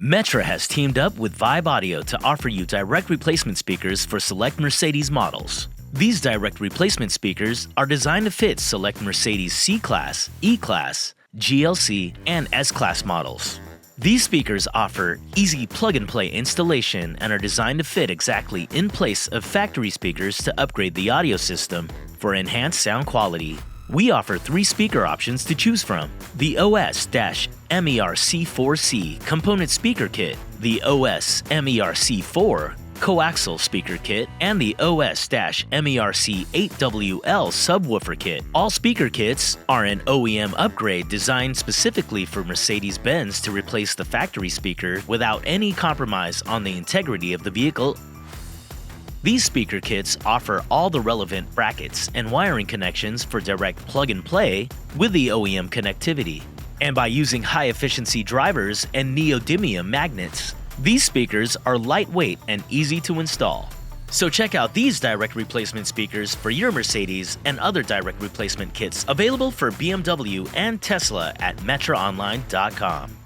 Metra has teamed up with Vibe Audio to offer you direct replacement speakers for select Mercedes models. These direct replacement speakers are designed to fit select Mercedes C-Class, E-Class, GLC, and S-Class models. These speakers offer easy plug-and-play installation and are designed to fit exactly in place of factory speakers to upgrade the audio system for enhanced sound quality. We offer 3 speaker options to choose from: the OS-MERC4C Component Speaker Kit, the OS-MERC4 Coaxial Speaker Kit, and the OS-MERC8WL Subwoofer Kit. All speaker kits are an OEM upgrade designed specifically for Mercedes-Benz to replace the factory speaker without any compromise on the integrity of the vehicle. These speaker kits offer all the relevant brackets and wiring connections for direct plug-and-play with the OEM connectivity. And by using high-efficiency drivers and neodymium magnets, these speakers are lightweight and easy to install. So check out these direct replacement speakers for your Mercedes and other direct replacement kits available for BMW and Tesla at metraonline.com.